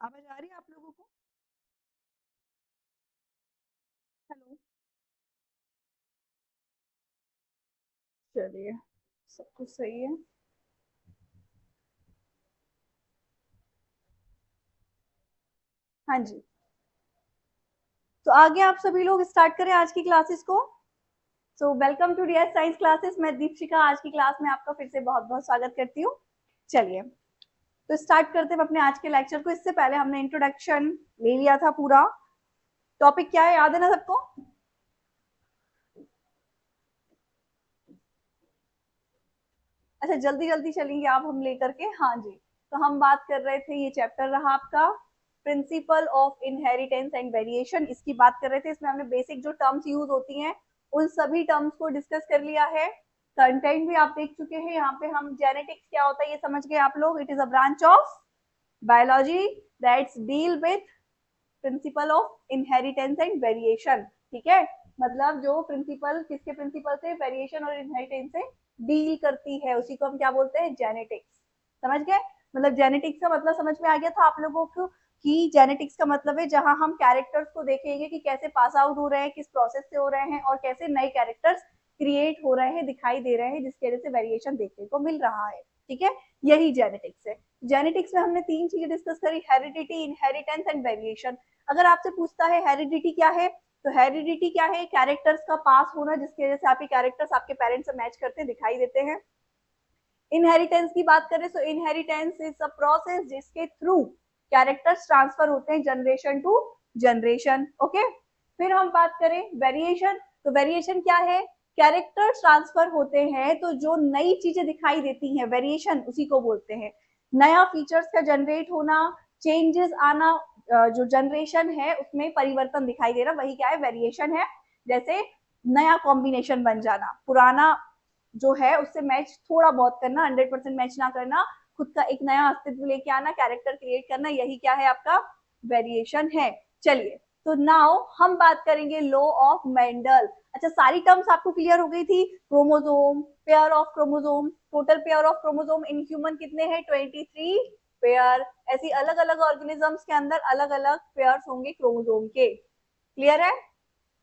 आवाज आ रही है आप लोगों को? हेलो। चलिए, सब कुछ सही है। हाँ जी। तो आगे आप सभी लोग स्टार्ट करें आज की क्लासेस को। So welcome to DS science classes. मैं दीपशिका आज की क्लास में आपका फिर से बहुत बहुत स्वागत करती हूँ। चलिए, तो स्टार्ट करते हैं अपने आज के लेक्चर को। इससे पहले हमने इंट्रोडक्शन ले लिया था पूरा। टॉपिक क्या है, याद है ना सबको? अच्छा, जल्दी जल्दी चलेंगे आप हम लेकर के। हाँ जी, तो हम बात कर रहे थे, ये चैप्टर रहा आपका principle of inheritance and variation. इसकी बात कर रहे थे। इसमें हमने बेसिक जो टर्म्स यूज होती हैं उन सभी टर्म्स को डिस्कस कर लिया है। कंटेंट भी आप देख चुके हैं। यहाँ पे हम जेनेटिक्स क्या होता है ये समझ गए आप लोग। It is a branch of biology that's deal with principle of inheritance and variation. ठीक है, मतलब जो प्रिंसिपल किसके प्रिंसिपल से, वेरिएशन और इनहेरिटेंस से डील करती है, उसी को हम क्या बोलते हैं, जेनेटिक्स। समझ गए? मतलब जेनेटिक्स का मतलब समझ में आ गया था आप लोगों को कि जेनेटिक्स का मतलब है जहां हम कैरेक्टर्स को देखेंगे कि कैसे पास आउट हो रहे हैं, किस प्रोसेस से हो रहे हैं और कैसे नए कैरेक्टर्स क्रिएट हो रहे हैं, दिखाई दे रहे हैं, जिसकी वजह से वेरिएशन देखने को मिल रहा है। ठीक है, यही जेनेटिक्स है। जेनेटिक्स में हमने तीन चीजें डिस्कस करी, हेरिडिटी, इनहेरिटेंस एंड वेरिएशन। अगर आपसे पूछता है हेरिडिटी क्या है, तो हेरिडिटी क्या है, कैरेक्टर्स का पास होना जिसकी वजह से आपके कैरेक्टर्स आपके पेरेंट्स से मैच करते हैं, दिखाई देते हैं। इनहेरिटेंस की बात करें तो इनहेरिटेंस इज अ प्रोसेस जिसके थ्रू कैरेक्टर्स ट्रांसफर होते हैं जनरेशन टू जनरेशन। ओके, फिर हम बात करें वेरिएशन, तो वेरिएशन क्या है, कैरेक्टर्स ट्रांसफर होते हैं तो जो नई चीजें दिखाई देती हैं, वेरिएशन उसी को बोलते हैं। नया फीचर्स का जनरेट होना, चेंजेस आना, जो जनरेशन है उसमें परिवर्तन दिखाई दे रहा, वही क्या है, वेरिएशन है। जैसे नया कॉम्बिनेशन बन जाना, पुराना जो है उससे मैच थोड़ा बहुत करना, 100% मैच ना करना, खुद का एक नया अस्तित्व लेके आना, कैरेक्टर क्रिएट करना, यही क्या है, आपका वेरिएशन है। चलिए, तो नाउ हम बात करेंगे लॉ ऑफ मेंडल। अच्छा, सारी टर्म्स आपको क्लियर हो गई थी। Chromosome, pair of chromosome, total pair of chromosome in human कितने हैं, 23 पेयर। ऐसी अलग अलग ऑर्गेनिजम्स के अंदर अलग अलग पेयर्स होंगे क्रोमोसोम के। क्लियर है?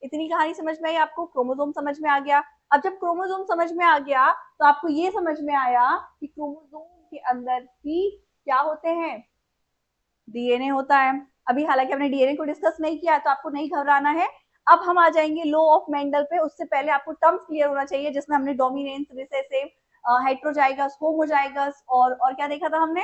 इतनी कहानी समझ में आई आपको, क्रोमोसोम समझ में आ गया। अब जब क्रोमोसोम समझ में आ गया तो आपको ये समझ में आया कि क्रोमोसोम के अंदर भी क्या होते हैं, डीएनए होता है। अभी हालांकि हमने डीएनए को डिस्कस नहीं किया है तो आपको नहीं घबराना है। अब हम आ जाएंगे लॉ ऑफ मेंडल पे। उससे पहले आपको टर्म्स क्लियर होना चाहिए जिसमें हमने डोमिनेंस, रिसेसिव, हेट्रोजाइगस, होमोजाइगस और क्या देखा था हमने,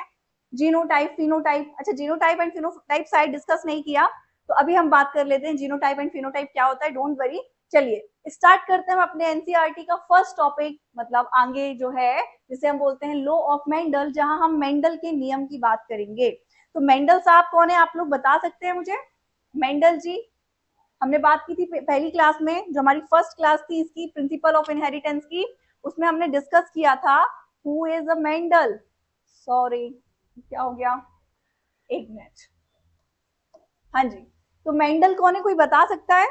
जीनोटाइप, फिनोटाइप। अच्छा, genotype and phenotype side discuss नहीं किया, तो अभी हम बात कर लेते हैं जीनोटाइप एंड फिनोटाइप क्या होता है। डोंट वरी, चलिए स्टार्ट करते हैं अपने एनसीईआरटी का फर्स्ट टॉपिक, मतलब आगे जो है जिसे हम बोलते हैं लॉ ऑफ मेंडल, जहां हम मेंडल के नियम की बात करेंगे। तो मेंडल साहब कौन है, आप लोग बता सकते हैं मुझे? मेंडल जी, हमने बात की थी पहली क्लास में, जो हमारी फर्स्ट क्लास थी इसकी, प्रिंसिपल ऑफ इनहेरिटेंस की, उसमें हमने डिस्कस किया था who is a Mendel. Sorry, क्या हो गया, एक मिनट। हाँ जी, तो मेंडल कौन है, कोई बता सकता है?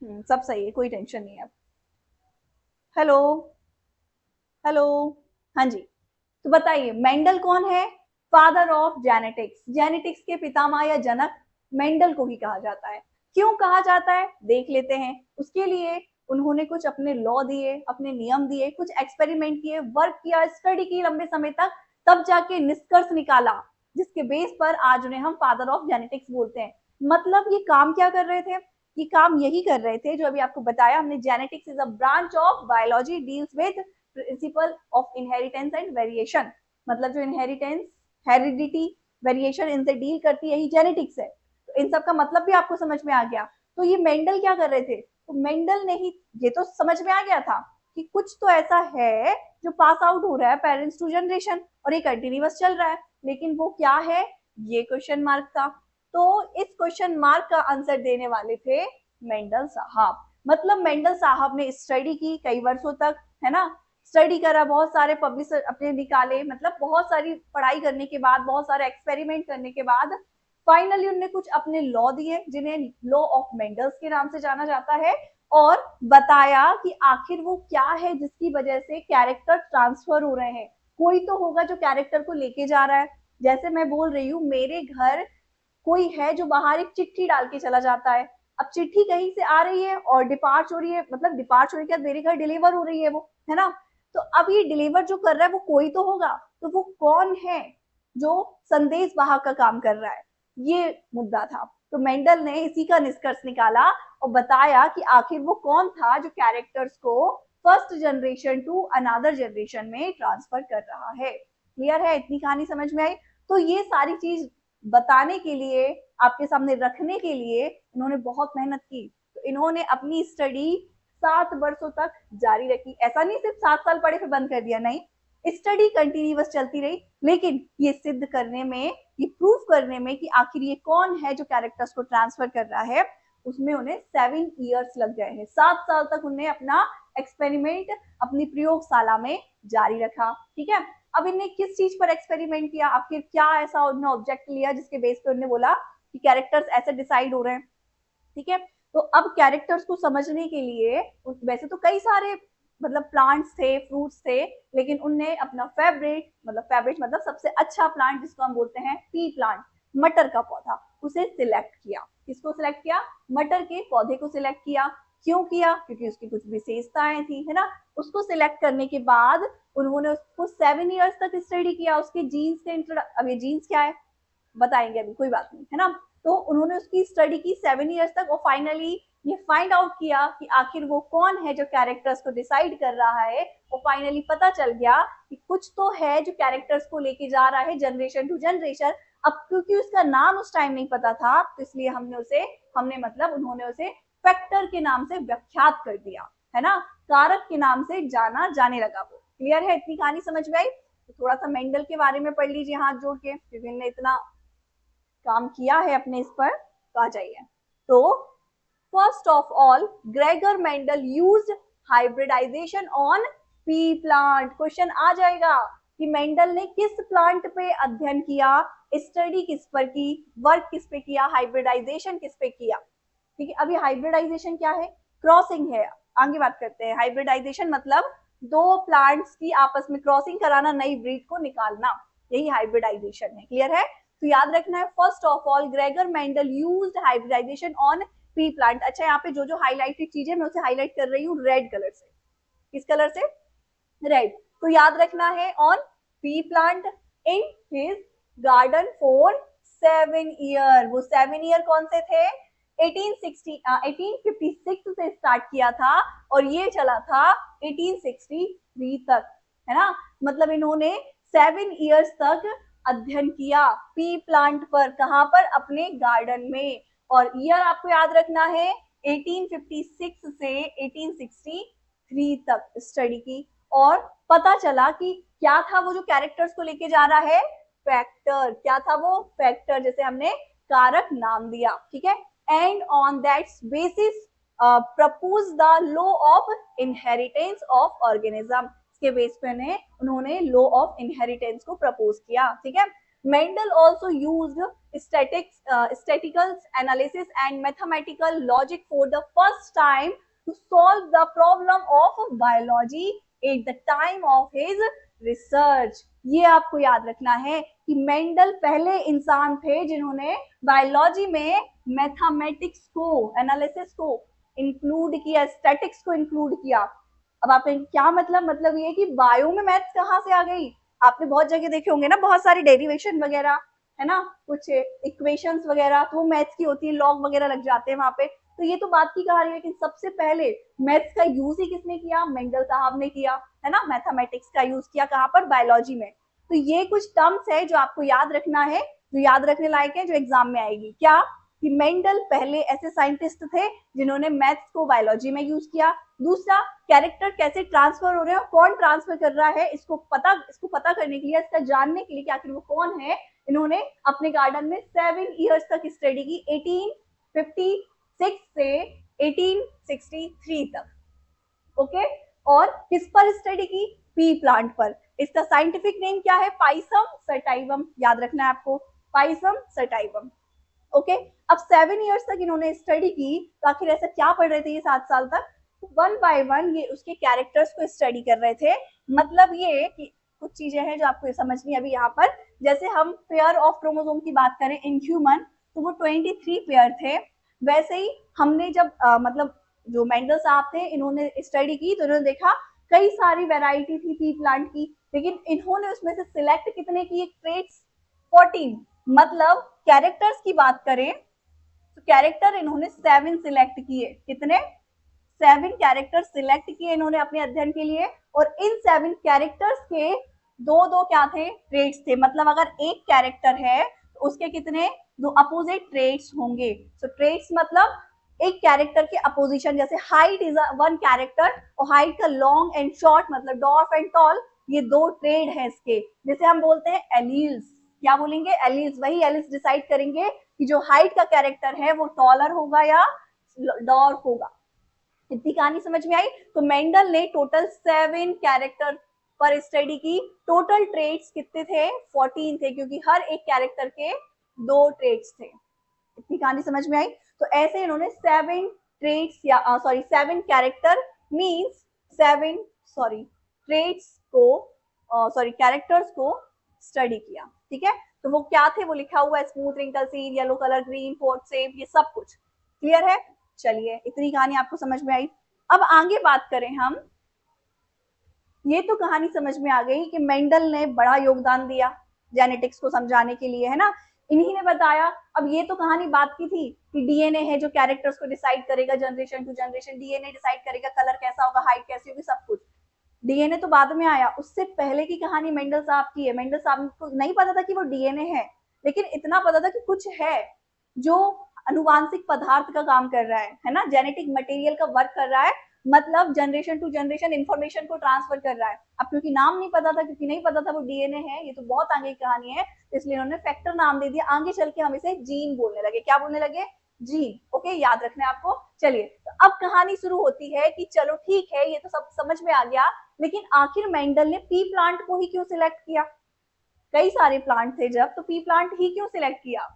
सब सही है, कोई टेंशन नहीं है। Hello, hello. हाँ जी, तो बताइए मेंडल कौन है? फादर ऑफ जेनेटिक्स, जेनेटिक्स के पितामह या जनक मेंडल को ही कहा जाता है। क्यों कहा जाता है, देख लेते हैं। उसके लिए उन्होंने कुछ अपने लॉ दिए, अपने नियम दिए, कुछ एक्सपेरिमेंट किए, वर्क किया, स्टडी की लंबे समय तक, तब जाके निष्कर्ष निकाला जिसके बेस पर आज उन्हें हम फादर ऑफ जेनेटिक्स बोलते हैं। मतलब ये काम क्या कर रहे थे, ये काम यही कर रहे थे जो अभी आपको बताया हमने, genetics is a branch of biology deals with principle of inheritance and variation. मतलब जो इनहेरिटेंस, हेरिडिटी, वेरिएशन, इनसे डील करती है, यही जेनेटिक्स है। तो इन सब का मतलब भी आपको समझ में आ गया। तो ये मेंडल क्या कर रहे थे, तो मेंडल ने ही, ये तो समझ में आ गया था कि कुछ तो ऐसा है जो पास आउट हो रहा है पेरेंट्स टू जनरेशन और ये कंटिन्यूअस चल रहा है, लेकिन वो क्या है, ये क्वेश्चन मार्क था। तो इस क्वेश्चन मार्क का आंसर देने वाले थे मेंडल साहब। मतलब मेंडल साहब ने स्टडी की कई वर्षों तक, है ना, स्टडी करा, बहुत सारे पब्लिश अपने निकाले, मतलब बहुत सारी पढ़ाई करने के बाद, बहुत सारे एक्सपेरिमेंट करने के बाद फाइनली उन्होंने कुछ अपने लॉ दिए जिन्हें लॉ ऑफ मेंडल्स के नाम से जाना जाता है, और बताया कि आखिर वो क्या है जिसकी वजह से कैरेक्टर ट्रांसफर हो रहे हैं। कोई तो होगा जो कैरेक्टर को लेके जा रहा है, जैसे मैं बोल रही हूँ मेरे घर कोई है जो बाहर एक चिट्ठी डाल के चला जाता है, अब चिट्ठी कहीं से आ रही है और डिपार्च हो रही है, मतलब डिपार्च होने के बाद मेरे घर डिलीवर हो रही है वो, है ना। तो अब ये डिलीवर जो कर रहा है वो कोई तो होगा, तो वो कौन है जो संदेश वाहक का काम कर रहा है, ये मुद्दा था। तो मेंडल ने इसी का निष्कर्ष निकाला और बताया कि आखिर वो कौन था जो कैरेक्टर्स को first generation to another generation में ट्रांसफर कर रहा है। क्लियर है, इतनी कहानी समझ में आई। तो ये सारी चीज बताने के लिए, आपके सामने रखने के लिए इन्होंने बहुत मेहनत की। तो इन्होंने अपनी स्टडी 7 वर्षों तक जारी रखी। ऐसा नहीं सिर्फ 7 साल पढ़े फिर बंद कर दिया, नहीं, स्टडी कंटिन्यूअस चलती रही। लेकिन ये सिद्ध करने में, ये प्रूफ करने में कि आखिर ये कौन है जो कैरेक्टर्स को ट्रांसफर कर रहा है, उसमें उन्हें 7 ईयर्स लग गए हैं। 7 साल तक उन्हें अपना एक्सपेरिमेंट अपनी प्रयोगशाला में जारी रखा। ठीक है, अब इन्हें किस चीज पर एक्सपेरिमेंट किया, आखिर क्या ऐसा उन्होंने ऑब्जेक्ट लिया जिसके बेस पे उन्होंने बोला कि कैरेक्टर्स ऐसे डिसाइड हो रहे हैं। ठीक है, तो अब कैरेक्टर्स को समझने के लिए वैसे तो कई सारे मतलब प्लांट्स थे, फ्रूट्स थे, लेकिन उनने अपना फेवरेट मतलब सबसे अच्छा प्लांट जिसको हम बोलते हैं पी प्लांट, मटर का पौधा, उसे सिलेक्ट किया। किसको सिलेक्ट किया? मटर के पौधे को सिलेक्ट किया। क्यों किया? क्योंकि उसकी कुछ विशेषताएं थी, है ना। उसको सिलेक्ट करने के बाद उन्होंने उसको 7 ईयर्स तक स्टडी किया, उसके जीन्स के अब ये जीन्स क्या है बताएंगे अभी, कोई बात नहीं, है ना। तो उन्होंने उसकी स्टडी की 7 ईयर्स तक और फाइनली ये फाइंड आउट किया कि आखिर वो कौन है जो कैरेक्टर्स को डिसाइड कर रहा है। और फाइनली पता चल गया कि कुछ तो है जो कैरेक्टर्स को लेके जा रहा है जनरेशन टू जनरेशन। अब क्योंकि उसका नाम उस टाइम नहीं पता था, तो इसलिए उन्होंने उसे फैक्टर के नाम से व्याख्यात कर दिया, है ना, कारक के नाम से जाना जाने लगा वो। क्लियर है, इतनी कहानी समझ में आई। तो थोड़ा सा मेंडल के बारे में पढ़ लीजिए हाथ जोड़ के, क्योंकि इन्होंने इतना काम किया है अपने इस पर। तो आ जाइए। तो first of all Gregor Mendel used hybridisation on pea plant. Question आ जाएगा कि मेंडल ने किस प्लांट पे अध्ययन किया, स्टडी किस पर की, वर्क किस पे किया, हाइब्रिडाइजेशन किस पे किया। ठीक है, अभी हाइब्रिडाइजेशन क्या है? क्रॉसिंग है। आगे बात करते हैं। हाइब्रिडाइजेशन मतलब दो प्लांट्स की आपस में क्रॉसिंग कराना, नई ब्रीड को निकालना, यही हाइब्रिडाइजेशन है। क्लियर है, तो याद रखना है first of all Gregor Mendel used hybridisation on pea plant. अच्छा, यहाँ पे जो जो हाईलाइटेड चीज है मैं उसे हाईलाइट कर रही हूँ रेड कलर से। किस कलर से? रेड। तो याद रखना है on pea plant in his garden for 7 year. वो 7 ईयर कौन से थे? 1856 से स्टार्ट किया था और ये चला था 1863 तक, है ना। मतलब इन्होंने 7 ईयर्स तक अध्ययन किया पी प्लांट पर। कहां पर? अपने गार्डन में। और ईयर आपको याद रखना है 1856 से 1863 तक स्टडी की। और पता चला कि क्या था वो जो कैरेक्टर्स को लेके जा रहा है? फैक्टर। क्या था वो? फैक्टर, जैसे हमने कारक नाम दिया। ठीक है, and on that basis propose the law of inheritance of organism. इसके बेस पे उन्होंने लॉ ऑफ इनहेरिटेंस को प्रपोज किया। ठीक है, Mendel also used statistical analysis and mathematical logic for the first time to solve the problem of biology at the time of his research। ये आपको याद रखना है कि मेंडल पहले इंसान थे जिन्होंने बायोलॉजी में मैथमेटिक्स को, एनालिसिस को इंक्लूड किया, स्टैटिक्स को इंक्लूड किया। अब आपने क्या मतलब ये कि बायो में मैथ्स कहाँ से आ गई? आपने बहुत जगह देखे होंगे ना, बहुत सारी डेरिवेशन वगैरह, है ना, कुछ इक्वेशंस वगैरह, तो वो मैथ्स की होती है, लॉग वगैरह लग जाते हैं वहां पे। तो ये तो बात की कहानी है, लेकिन सबसे पहले मैथ्स का यूज ही किसने किया? मेंडल साहब ने किया, है ना। मैथमेटिक्स का यूज किया कहाँ पर? बायोलॉजी में। तो ये कुछ टर्म्स है जो आपको याद रखना है, जो याद रखने लायक है, जो एग्जाम में आएगी। क्या? कि मेंडल पहले ऐसे साइंटिस्ट थे जिन्होंने मैथ्स को बायोलॉजी में यूज किया। दूसरा, कैरेक्टर कैसे ट्रांसफर हो रहे हैं और कौन ट्रांसफर कर रहा है, इसको पता करने के लिए, इसका जानने के लिए कि आखिर वो कौन है, इन्होंने अपने गार्डन में 7 ईयर्स तक स्टडी की, 1856 से 1863 तक। ओके, और किस पर स्टडी की? पी प्लांट पर। इसका साइंटिफिक नेम क्या है? Pisum sativum. याद रखना है आपको, पाइसम सटाइवम। ओके, अब 7 ईयर्स तक इन्होंने स्टडी की, तो आखिर ऐसा क्या पढ़ रहे थे ये 7 साल तक? वन बाय वन ये उसके कैरेक्टर्स को स्टडी कर रहे थे। मतलब ये कि कुछ चीजें हैं जो आपको समझनी है अभी यहाँ पर। जैसे हम पेयर ऑफ क्रोमोसोम की बात करें इन ह्यूमन, तो वो 23 पेयर थे। वैसे ही हमने जब मतलब जो मेंडल साहब थे, इन्होंने स्टडी की तो इन्होंने देखा कई सारी वेराइटी थी पी प्लांट की, लेकिन इन्होंने उसमें से सिलेक्ट कितने किए ट्रेट्स? 14। मतलब कैरेक्टर्स की बात करें तो कैरेक्टर इन्होंने 7 सिलेक्ट किए। कितने? 7 कैरेक्टर सिलेक्ट किए इन्होंने अपने अध्ययन के लिए, और इन 7 कैरेक्टर्स के दो दो क्या थे? ट्रेट्स थे। मतलब अगर एक कैरेक्टर है तो उसके कितने? दो अपोजिट ट्रेट्स होंगे। सो ट्रेट्स मतलब एक कैरेक्टर के अपोजिशन, जैसे हाइट इज वन कैरेक्टर, और हाइट का लॉन्ग एंड शॉर्ट मतलब डॉर्फ एंड टॉल, ये दो ट्रेड है इसके, जैसे हम बोलते हैं एलील्स। क्या बोलेंगे? एलील्स। वही एलील्स डिसाइड करेंगे कि जो हाइट का कैरेक्टर है वो टॉलर होगा या डॉर्फ होगा। इतनी कहानी समझ में आई? तो मेंडल ने टोटल 7 कैरेक्टर पर स्टडी की। टोटल ट्रेड्स कितने थे? 14 थे, क्योंकि हर एक कैरेक्टर के 2 ट्रेड्स थे। इतनी कहानी समझ में आई? तो ऐसे इन्होंने 7 ट्रेड्स या 7 कैरेक्टर मीन्स 7 ट्रेड्स को कैरेक्टर्स को स्टडी किया। ठीक है, तो वो क्या थे? वो लिखा हुआ है, smooth wrinkle seed, yellow colour, green fourth shape, ये सब कुछ क्लियर है? चलिए, इतनी कहानी आपको समझ में आई। अब आगे बात करें हम, ये तो कहानी समझ में आ गई कि मेंडल ने बड़ा योगदान दिया जेनेटिक्स को समझाने के लिए, है ना, इन्हीं ने बताया। अब ये तो कहानी बात की थी कि डीएनए है जो कैरेक्टर्स को डिसाइड करेगा generation to generation, DNA decide करेगा कलर कैसा होगा, हाइट कैसी होगी, सब कुछ। डीएनए तो बाद में आया, उससे पहले की कहानी मेंडल साहब की है। मेंडल साहब को नहीं पता था कि वो डीएनए है, लेकिन इतना पता था कि कुछ है जो अनुवांशिक पदार्थ का काम कर रहा है ना, जेनेटिक मटेरियल का वर्क कर रहा है, मतलब जनरेशन टू जनरेशन इंफॉर्मेशन को ट्रांसफर कर रहा है। अब क्योंकि नाम नहीं पता था, क्योंकि नहीं पता था वो डीएनए है, ये तो बहुत आगे की कहानी है, इसलिए उन्होंने फैक्टर नाम दे दिया। आगे चल के हम इसे जीन बोलने लगे। क्या बोलने लगे? जीन। ओके, याद रखना है आपको। चलिए, तो अब कहानी शुरू होती है कि चलो ठीक है, ये तो सब समझ में आ गया, लेकिन आखिर मेंडल ने पी प्लांट को ही क्यों सिलेक्ट किया? कई सारे प्लांट थे जब, तो पी प्लांट ही क्यों सिलेक्ट किया?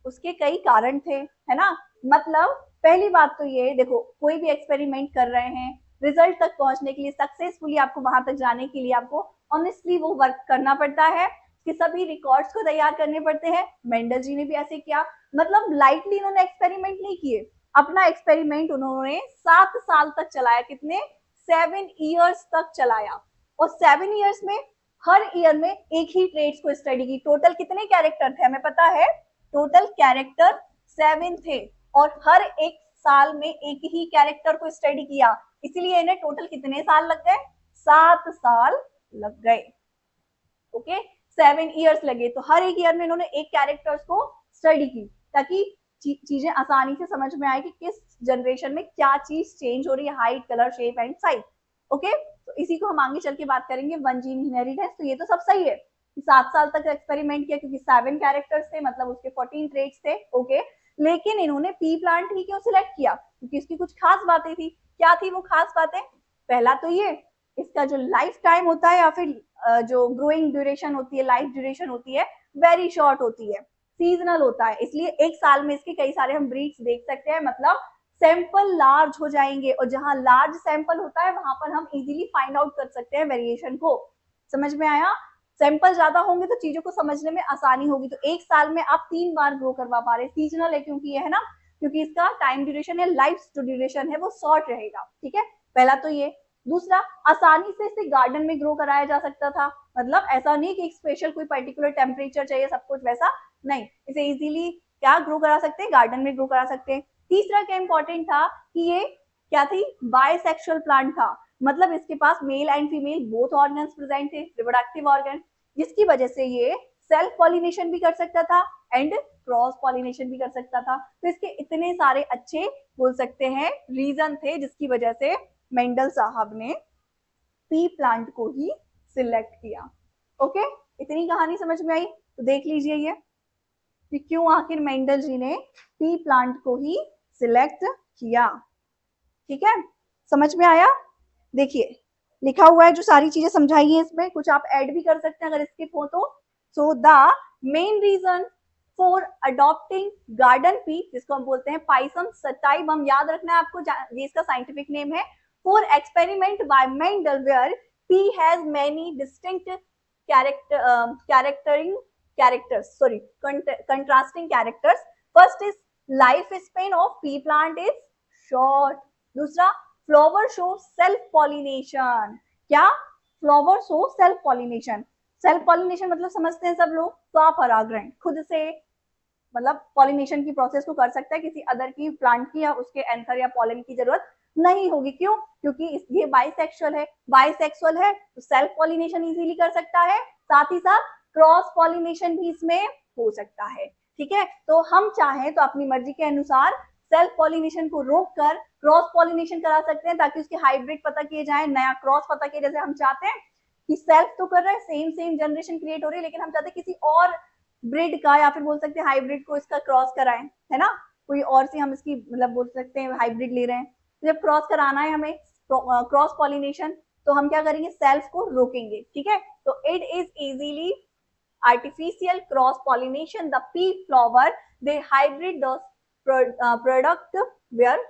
उसके कई कारण थे, है ना। मतलब पहली बात तो ये देखो, कोई भी एक्सपेरिमेंट कर रहे हैं, रिजल्ट तक पहुंचने के लिए, सक्सेसफुली आपको वहां तक जाने के लिए आपको ऑनेस्टली वो वर्क करना पड़ता है, कि सभी रिकॉर्ड्स को तैयार करने पड़ते हैं। मेंडल जी ने भी ऐसे किया, मतलब लाइटली इन्होंने एक्सपेरिमेंट नहीं किए। अपना एक्सपेरिमेंट उन्होंने 7 साल तक चलाया। कितने? 7 ईयर्स तक चलाया, और 7 ईयर्स में हर ईयर में एक ही ट्रेड्स को स्टडी की। टोटल कितने कैरेक्टर थे हमें पता है? टोटल कैरेक्टर 7 थे, और हर एक साल में एक ही कैरेक्टर को स्टडी किया, इसलिए इन्हें टोटल कितने साल लग गए? 7 साल लग गए। ओके, 7 ईयर्स लगे, तो हर एक ईयर में इन्होंने एक कैरेक्टर्स को स्टडी की, ताकि चीजें आसानी से समझ में आए कि किस जनरेशन में क्या चीज चेंज हो रही है, height, colour, shape and size. Okay, तो इसी को हम आगे चल के बात करेंगे, वन जीन इनहेरिटेंस। तो ये तो सब सही है, 7 साल तक एक्सपेरिमेंट किया, क्योंकि 7 कैरेक्टर्स थे, मतलब उसके 14 ट्रेट्स थे। ओके, लेकिन इन्होंने पी प्लांट ही क्यों सिलेक्ट किया? क्योंकि इसकी कुछ खास बातें थी। क्या थी वो खास बातें? पहला तो ये, इसका जो लाइफ टाइम होता है, या फिर जो ग्रोइंग ड्यूरेशन होती है, लाइफ ड्यूरेशन होती है, वेरी शॉर्ट होती है, सीजनल होता है, इसलिए एक साल में इसके कई सारे हम ब्रीड्स देख सकते हैं। मतलब सैंपल लार्ज हो जाएंगे, और जहां लार्ज सैंपल होता है वहां पर हम इजीली फाइंड आउट कर सकते हैं वेरिएशन को। समझ में आया? सैंपल ज्यादा होंगे तो चीजों को समझने में आसानी होगी। तो एक साल में आप 3 बार ग्रो करवा पा रहे, सीजनल है क्योंकि ये, है ना, क्योंकि इसका टाइम ड्यूरेशन है, लाइफ जो ड्यूरेशन है वो शॉर्ट रहेगा। ठीक है, पहला तो ये। दूसरा, आसानी से इसे गार्डन में ग्रो कराया जा सकता था, मतलब ऐसा नहीं कि एक स्पेशल कोई पर्टिकुलर टेम्परेचर चाहिए, सब कुछ वैसा नहीं, इसे इजीली क्या ग्रो करा सकते हैं? गार्डन में ग्रो करा सकते हैं। तीसरा क्या इंपॉर्टेंट था कि ये क्या थी? बायसेक्सुअल प्लांट था, मतलब इसके पास male and female both organs present थे, रिप्रोडक्टिव ऑर्गन, जिसकी वजह से ये सेल्फ पॉलिनेशन भी कर सकता था एंड क्रॉस पॉलिनेशन भी कर सकता था। तो इसके इतने सारे अच्छे बोल सकते हैं रीजन थे, जिसकी वजह से मेंडल साहब ने पी प्लांट को ही सिलेक्ट किया। ओके, इतनी कहानी समझ में आई? तो देख लीजिए ये कि क्यों आखिर मेंडल जी ने पी प्लांट को ही सिलेक्ट किया। ठीक है, समझ में आया? देखिए, लिखा हुआ है, जो सारी चीजें समझाई है इसमें, कुछ आप ऐड भी कर सकते हैं अगर स्किप हो तो। So the main reason for adopting garden pea, जिसको हम बोलते हैं पाइसम सटाइवम, याद रखना है आपको, ये इसका साइंटिफिक नेम है, for experiment by Mendel where pea has many distinct contrasting characters. First is lifespan of pea plant is short. दूसरा flower show self pollination. क्या? Flower show self pollination. Self pollination मतलब समझते हैं सब लोग, स्वपरागण, खुद से मतलब पॉलिनेशन की प्रोसेस को कर सकता है, किसी अदर की प्लांट की या उसके एंथर या पॉलन की जरूरत नहीं होगी. क्यों? क्योंकि ये बाइसेक्सुअल है. बाइसेक्सुअल है तो सेल्फ पॉलिनेशन इजीली कर सकता है, साथ ही साथ क्रॉस पॉलिनेशन भी इसमें हो सकता है. ठीक है, तो हम चाहें तो अपनी मर्जी के अनुसार सेल्फ पॉलिनेशन को रोककर क्रॉस पॉलिनेशन करा सकते हैं, ताकि उसके हाइब्रिड पता किए जाए, नया क्रॉस पता किए. जैसे हम चाहते हैं कि सेल्फ तो कर रहे हैं, सेम जनरेशन क्रिएट हो रही है, लेकिन हम चाहते हैं किसी और ब्रिड का या फिर बोल सकते हैं हाइब्रिड को इसका क्रॉस कराएं, है ना, कोई और सी हम इसकी मतलब बोल सकते हैं हाइब्रिड ले रहे हैं. तो जब क्रॉस कराना है हमें क्रॉस पॉलिनेशन, तो हम क्या करेंगे, सेल्फ को रोकेंगे. ठीक है, तो it is easily artificial cross pollination the pea flower they hybrid the product were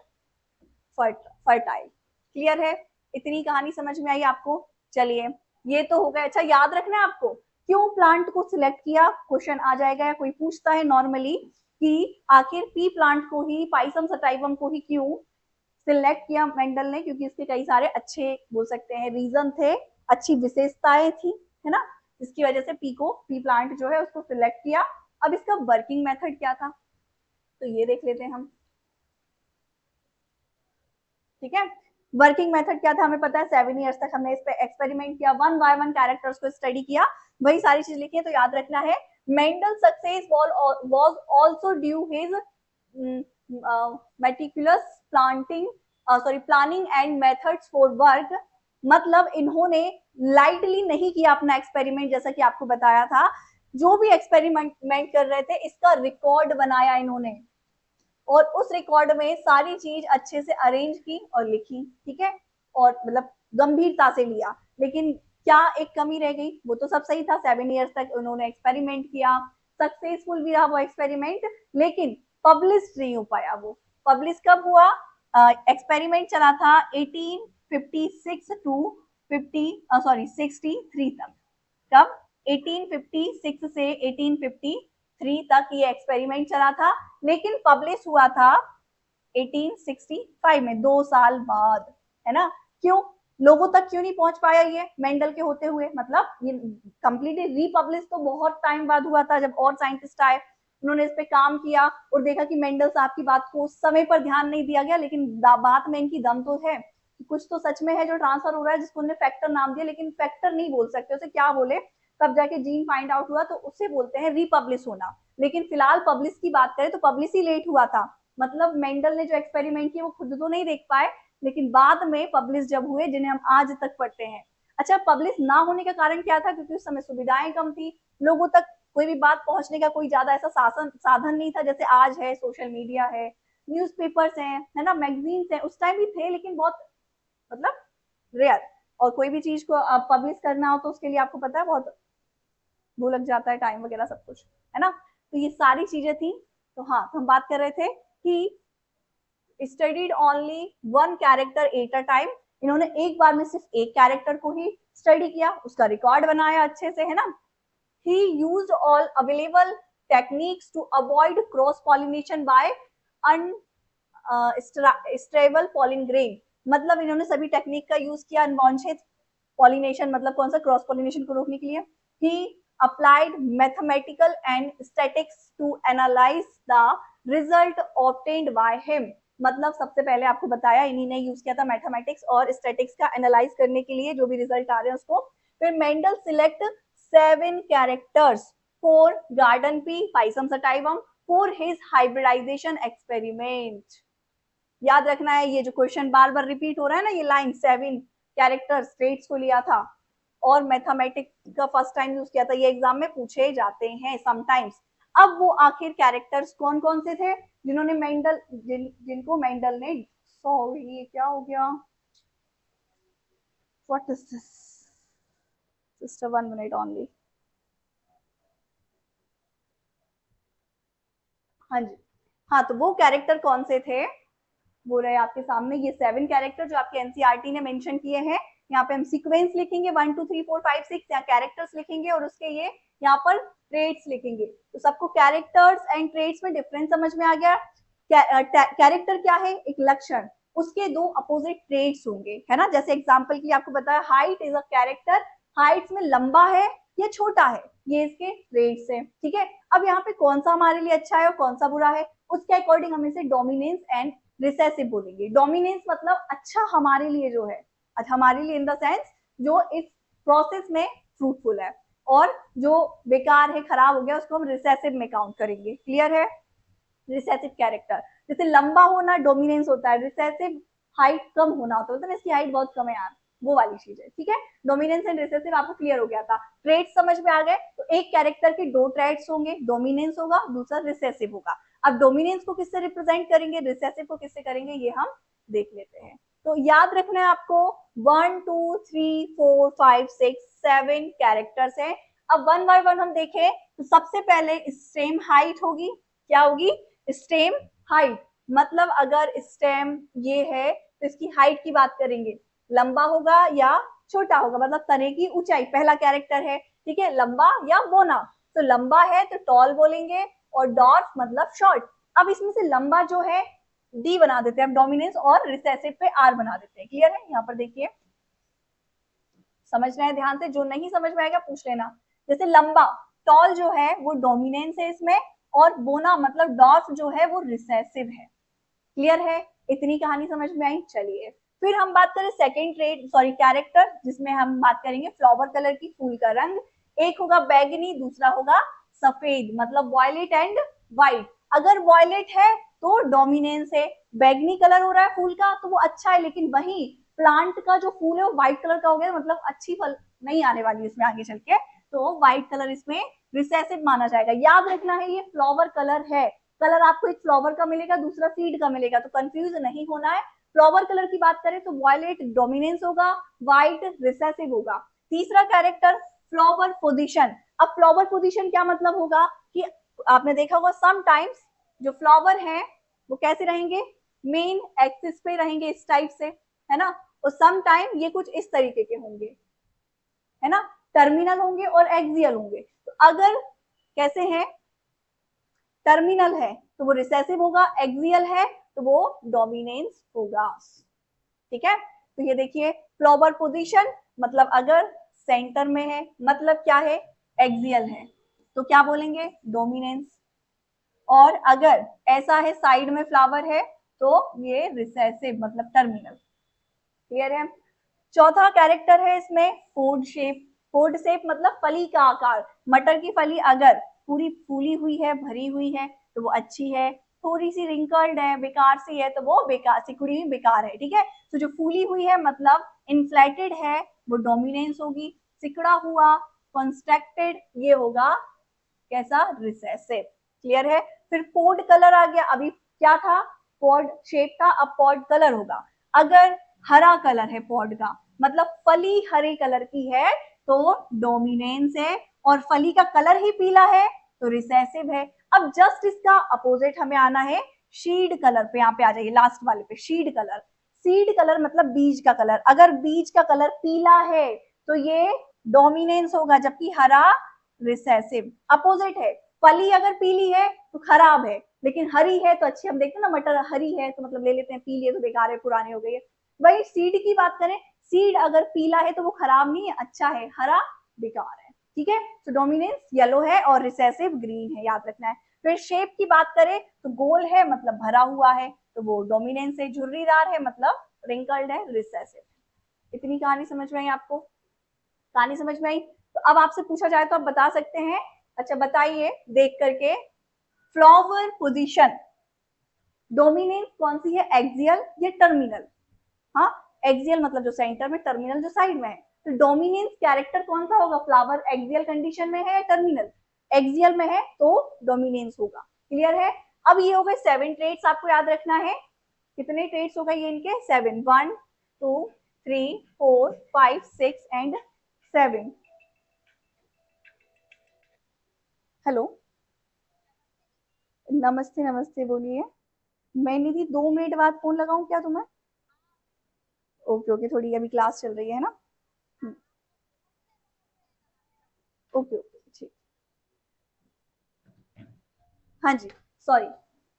fertile. Clear है? इतनी कहानी समझ में आई आपको? चलिए, ये तो हो गया. अच्छा, याद रखना है आपको क्यों प्लांट को सिलेक्ट किया. क्वेश्चन आ जाएगा या कोई पूछता है नॉर्मली कि आखिर पी प्लांट को ही, पाइसम सटाइवम को ही क्यों सिलेक्ट किया मेंडल ने, क्योंकि इसके कई सारे अच्छे बोल सकते हैं रीजन थे, अच्छी विशेषताएं थी, है ना, इसकी वजह से पी प्लांट जो है उसको सिलेक्ट किया. अब इसका वर्किंग मेथड क्या था, तो ये देख लेते हैं हम. ठीक है, वर्किंग मेथड क्या था हमें पता है. 7 इयर्स तक हमने इस पे एक्सपेरिमेंट किया, 1 बाय 1 कैरेक्टर्स को स्टडी किया, वही सारी चीज लिखी है. तो याद रखना है, Mendel success was also due his meticulous planning and methods for work. मतलब इन्होंने लाइटली नहीं किया अपना एक्सपेरिमेंट, जैसा कि आपको बताया था. जो भी एक्सपेरिमेंट कर रहे थे इसका रिकॉर्ड बनाया इन्होंने, और उस रिकॉर्ड में सारी चीज अच्छे से अरेंज की और लिखी. ठीक है, और मतलब गंभीरता से लिया. लेकिन क्या एक कमी रह गई, वो तो सब सही था. 7 इयर्स तक उन्होंने एक्सपेरिमेंट किया, सक्सेसफुल भी रहा वो एक्सपेरिमेंट, लेकिन पब्लिश नहीं हो पाया. वो पब्लिश कब हुआ? एक्सपेरिमेंट चला था 1856 टू 63 तक. कब? 1856 से 1853 तक ये एक्सपेरिमेंट चला था, लेकिन पब्लिश हुआ था 1865 में, 2 साल बाद, है ना. क्यों? लोगों तक क्यों नहीं पहुंच पाया ये मेंडल के होते हुए? मतलब ये कंप्लीटली रीपब्लिश तो बहुत टाइम बाद हुआ था, जब और साइंटिस्ट आए, उन्होंने इस पे काम किया और देखा कि मेंडल साहब की बात को उस समय पर ध्यान नहीं दिया गया. लेकिन बात में इनकी दम तो है, कुछ तो सच में है जो ट्रांसफर हो रहा है, जिसको उन्होंने फैक्टर नाम दिया, लेकिन फैक्टर नहीं बोल सकते, उसे क्या बोले, तब जाके जीन फाइंड आउट हुआ, तो उससे बोलते हैं रीपब्लिश होना. लेकिन फिलहाल पब्लिश की बात करें तो पब्लिश ही लेट हुआ था. मतलब मेंडल ने जो एक्सपेरिमेंट किए वो खुद तो नहीं देख पाए, लेकिन बाद में पब्लिश जब हुए, जिन्हें हम आज तक पढ़ते हैं. अच्छा, पब्लिश ना होने का कारण क्या था? क्योंकि उस समय सुविधाएं कम थी, लोगों तक कोई भी बात पहुंचने का कोई ज्यादा ऐसा साधन नहीं था जैसे आज है. सोशल मीडिया है, न्यूज़पेपर्स हैं, है ना, मैगजीन्स हैं, उस टाइम भी थे लेकिन बहुत मतलब रेयर. और कोई भी चीज को पब्लिश करना हो तो उसके लिए आपको पता है बहुत वो लग जाता है, टाइम वगैरह सब कुछ, है ना. तो ये सारी चीजें थी. तो हाँ, तो हम बात कर रहे थे कि studied only 1 character at a time. इन्होंने एक बार में सिर्फ एक कैरेक्टर को ही स्टडी किया, उसका रिकॉर्ड बनाया अच्छे से, है ना. He used all available techniques to avoid cross pollination by unstable pollen grain. मतलब इन्होंने सभी टेक्निक का यूज किया अनवांछित पॉलिनेशन, मतलब कौन सा, क्रॉस पॉलिनेशन को रोकने के लिए. He applied mathematical and statistics to analyze the result obtained by him. मतलब सबसे पहले आपको बताया इन्हीं ने यूज किया था मैथमेटिक्स और स्टैटिक्स का एनालाइज करने के लिए, जो भी रिजल्ट आ रहे हैं उसको. फिर Mendel select 7 characters for garden pea Pisum sativum for his hybridization experiment. याद रखना है, ये जो क्वेश्चन बार बार रिपीट हो रहा है ना, ये लाइन 7 कैरेक्टर्स ट्रेट्स को लिया था और मैथमेटिक्स का फर्स्ट टाइम यूज किया था. ये एग्जाम में पूछे जाते हैं समटाइम्स. अब वो आखिर कैरेक्टर्स कौन कौन से थे जिन्होंने मेंडल जिनको मेंडल ने, सॉरी ये क्या हो गया, what is this sister, 1 minute only. हाँ जी, हाँ, तो वो कैरेक्टर कौन से थे वो रहे आपके सामने, ये 7 कैरेक्टर जो आपके एनसीईआरटी ने मेंशन किए हैं. यहाँ पे हम सीक्वेंस लिखेंगे 1 2 3 4 5 6, यहाँ कैरेक्टर्स लिखेंगे और उसके ये यहाँ पर ट्रेड्स लिखेंगे। तो सबको कैरेक्टर्स एंड ट्रेड्स में डिफरेंस समझ में आ गया। कैरेक्टर क्या है? एक लक्षण, उसके दो अपोजिट ट्रेड्स होंगे, है ना। जैसे एग्जांपल की आपको बताया height is a character, height में लंबा है या छोटा है, ये इसके ट्रेड्स है, ठीक है। अब यहाँ पे कौन सा हमारे लिए अच्छा है और कौन सा बुरा है, उसके अकॉर्डिंग हम इसे डोमिनेंस एंड रिसेसिव बोलेंगे। डोमिनेंस मतलब अच्छा हमारे लिए जो है, अच्छा हमारे लिए इन द सेंस जो इस प्रोसेस में फ्रूटफुल है, और जो बेकार है, खराब हो गया, उसको हम रिसेसिव में काउंट करेंगे। क्लियर है? रिसेसिव कैरेक्टर जैसे लंबा होना डोमिनेंस होता है, रिसेसिव हाइट कम होना होता है ना, इसकी हाइट बहुत कम है यार, वो वाली चीज है, ठीक है। डोमिनेंस एंड रिसेसिव आपको क्लियर हो गया था। ट्रेड्स समझ में आ गए। तो एक कैरेक्टर के दो ट्रेड्स होंगे, डोमिनेंस होगा, दूसरा रिसेसिव होगा। अब डोमिनेंस को किससे रिप्रेजेंट करेंगे, रिसेसिव को किससे करेंगे, ये हम देख लेते हैं। तो याद रखना है आपको 1 2 3 4 5 6 7 कैरेक्टर्स हैं। अब वन बाय वन हम देखें तो सबसे पहले स्टेम हाइट होगी। क्या होगी? Stem height. मतलब अगर स्टेम ये है तो इसकी हाइट की बात करेंगे, लंबा होगा या छोटा होगा, मतलब तने की ऊंचाई। पहला कैरेक्टर है, ठीक है, लंबा या बोना। तो लंबा है तो टॉल बोलेंगे, और डॉर्फ मतलब शॉर्ट। अब इसमें से लंबा जो है डी बना देते हैं, अब डोमिनेंस और रिसेसिव पे आर बना देते हैं। क्लियर है? यहाँ पर देखिए, समझना है ध्यान से, जो नहीं समझ में आएगा पूछ लेना। जैसे लंबा, टॉल जो है वो डोमिनेंस है इसमें, और बोना मतलब डॉर्फ जो है वो रिसेसिव है। क्लियर है? इतनी कहानी समझ में आई। चलिए फिर हम बात करें सेकेंड ट्रेड, सॉरी कैरेक्टर, जिसमें हम बात करेंगे फ्लावर कलर की, फूल का रंग। एक होगा बैगनी, दूसरा होगा सफेद, मतलब वॉयलेट एंड व्हाइट। अगर वॉयलेट है तो डोमिनेंस है, बैगनी कलर हो रहा है फूल का तो वो अच्छा है, लेकिन वही प्लांट का जो फूल है वो व्हाइट कलर का हो गया, मतलब अच्छी फल नहीं आने वाली इसमें आगे चल के, तो व्हाइट कलर इसमें रिसेसिव माना जाएगा। याद रखना है ये फ्लावर कलर है, कलर आपको एक फ्लावर का मिलेगा, दूसरा सीड का मिलेगा, तो कंफ्यूज नहीं होना है। फ्लावर कलर की बात करें तो वायलेट डोमिनेंस होगा, व्हाइट रिसेसिव होगा। तीसरा कैरेक्टर फ्लावर पोजीशन। अब फ्लावर पोजीशन क्या मतलब होगा कि आपने देखा होगा समटाइम्स जो फ्लावर है वो कैसे रहेंगे, मेन एक्सिस पे रहेंगे इस टाइप से, है ना, और सम टाइम ये कुछ इस तरीके के होंगे, है ना, टर्मिनल होंगे और एक्सियल होंगे। तो अगर कैसे हैं, टर्मिनल है तो वो रिसेसिव होगा, एक्सियल है तो वो डोमिनेंस होगा। ठीक है, तो ये देखिए फ्लावर पोजीशन मतलब अगर सेंटर में है मतलब क्या है, एक्सियल है, तो क्या बोलेंगे, डोमिनेंस। और अगर ऐसा है साइड में फ्लावर है तो ये रिसेसिव मतलब टर्मिनल। क्लियर है? चौथा कैरेक्टर है इसमें फोर्ड शेप। फोर्ड शेप मतलब फली का आकार। मटर की फली अगर पूरी फूली हुई है, भरी हुई है तो वो अच्छी है, थोड़ी सी रिंकल्ड है, बेकार सी है तो वो बेकार, सिकुड़ी हुई बेकार है। ठीक है, तो जो फूली हुई है मतलब इन्फ्लेटेड है वो डोमिनेंस होगी, सिकड़ा हुआ कंस्ट्रक्टेड ये होगा कैसा, रिसेसिव। क्लियर है? फिर पॉड कलर आ गया, अभी क्या था, पॉड शेप था, अब पॉड कलर होगा। अगर हरा कलर है पॉड का मतलब फली हरे कलर की है तो डोमिनेंस है, और फली का कलर ही पीला है तो रिसेसिव है। अब जस्ट इसका अपोजिट हमें आना है शीड कलर पे, यहाँ पे आ जाइए लास्ट वाले पे, शीड कलर। सीड कलर मतलब बीज का कलर, अगर बीज का कलर पीला है तो ये डोमिनेंस होगा, जबकि हरा रिसेसिव। अपोजिट है, फली अगर पीली है तो खराब है, लेकिन हरी है तो अच्छी। हम देखते हैं ना मटर हरी है तो मतलब ले लेते हैं, पीली है तो बेकार है, पुरानी हो गई है। वही सीड की बात करें, सीड अगर पीला है तो वो खराब नहीं है, अच्छा है, हरा बेकार है। ठीक है, तो डोमिनेंस येलो है और रिसेसिव ग्रीन है, याद रखना है। फिर शेप की बात करें तो गोल है मतलब भरा हुआ है तो वो डोमिनेंस है, झुर्रीदार है मतलब रिंकल्ड है, रिसेसिव। इतनी कहानी समझ में आई आपको? कहानी समझ में आई? तो अब आपसे पूछा जाए तो आप बता सकते हैं, अच्छा बताइए देख करके, फ्लावर पोजीशन डोमिनेंस कौन सी है, एक्सियल या टर्मिनल? हाँ, एक्सियल मतलब जो सेंटर में, टर्मिनल जो साइड में है। तो डोमिनेंस कैरेक्टर कौन सा होगा, फ्लावर एक्सियल कंडीशन में है या टर्मिनल? एक्सियल में है तो डोमिनेंस होगा। क्लियर है? अब ये हो गए 7 ट्रेड्स, आपको याद रखना है। कितने ट्रेड्स हो गए ये इनके, 7, 1 2 3 4 5 6 एंड 7। हेलो, नमस्ते नमस्ते, बोलिए। मैं निधि 2 मिनट बाद फोन लगाऊं क्या तुम्हें? ओके ओके, थोड़ी अभी क्लास चल रही है ना। ओके ओके ठीक। हाँ जी, सॉरी,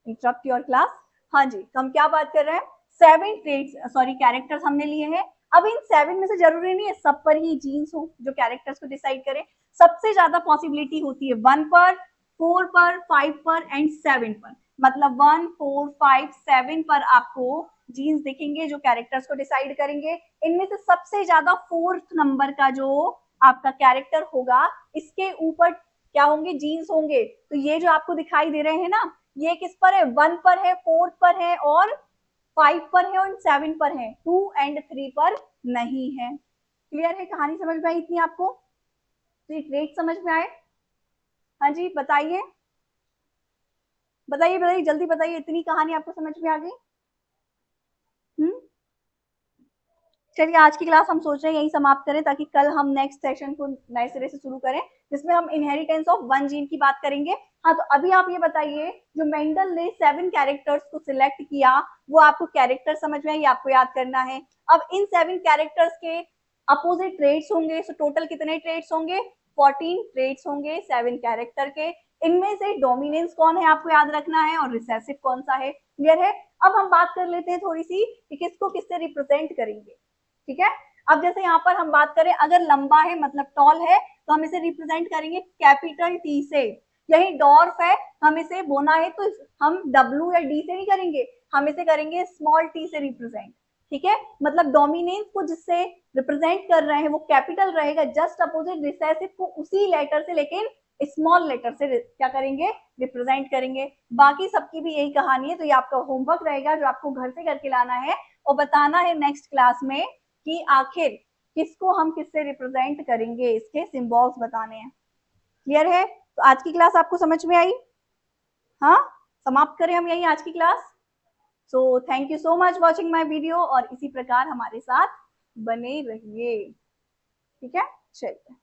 इंटरप्ट योर क्लास। हाँ जी, तो हम क्या बात कर रहे हैं, 7 ट्रेड्स सॉरी कैरेक्टर्स हमने लिए हैं। अब इन 7 में से जरूरी नहीं है सब पर ही जीन्स हो जो कैरेक्टर्स को डिसाइड करें। सबसे ज्यादा पॉसिबिलिटी होती है 1 पर, 4 पर, 5 पर एंड 7 पर। मतलब 1, 4, 5, 7 पर आपको जीन्स दिखेंगे जो कैरेक्टर्स को डिसाइड करेंगे। इनमें से सबसे ज्यादा 4th नंबर का जो आपका कैरेक्टर होगा, इसके ऊपर क्या होंगे, जीन्स होंगे। तो ये जो आपको दिखाई दे रहे हैं ना, ये किस पर है, 1 पर है, 4 पर है और 5 पर है और 7 पर है, 2 एंड 3 पर नहीं है। क्लियर है, कहानी समझ में आई इतनी आपको, तो ये ट्रेड समझ में आए। हाँ जी बताइए, बताइए बताइए जल्दी बताइए, इतनी कहानी आपको समझ में आ गई। चलिए आज की क्लास हम सोच रहे हैं यही समाप्त करें, ताकि कल हम नेक्स्ट सेशन को नए सिरे से शुरू करें, जिसमें हम इनहेरिटेंस ऑफ वन जीन की बात करेंगे। हाँ, तो अभी आप ये बताइए, जो मेंडल ने 7 कैरेक्टर्स को सिलेक्ट किया, वो आपको कैरेक्टर समझ में आई, आपको याद करना है। अब इन 7 कैरेक्टर्स के अपोजिट ट्रेड्स होंगे, सो टोटल कितने ट्रेड्स होंगे, 14 ट्रेड्स होंगे 7 कैरेक्टर के। इनमें से डोमिनेंस कौन है आपको याद रखना है, और रिसेसिव कौन सा है। क्लियर है। अब हम बात कर लेते हैं थोड़ी सी कि किसको किससे रिप्रेजेंट करेंगे। ठीक है, अब जैसे यहाँ पर हम बात करें, अगर लंबा है मतलब टॉल है, तो हम इसे रिप्रेजेंट करेंगे कैपिटल टी से। यही डॉर्फ है, हम इसे बोना है तो हम डब्ल्यू या डी से नहीं करेंगे, हम इसे करेंगे स्मॉल टी से रिप्रेजेंट। ठीक है, मतलब डोमिनेंस को जिससे रिप्रेजेंट कर रहे हैं वो कैपिटल रहेगा, जस्ट अपोजिट रिसेसिव को उसी लेटर से लेकिन स्मॉल लेटर से क्या करेंगे, रिप्रेजेंट करेंगे। बाकी सबकी भी यही कहानी है, तो ये आपका होमवर्क रहेगा जो आपको घर से करके लाना है और बताना है नेक्स्ट क्लास में कि आखिर किसको हम किससे रिप्रेजेंट करेंगे, इसके सिंबल्स बताने हैं। क्लियर है, तो आज की क्लास आपको समझ में आई। हाँ, समाप्त करें हम यही आज की class. So thank you so much watching my video, और इसी प्रकार हमारे साथ बने रहिए। ठीक है, चलिए।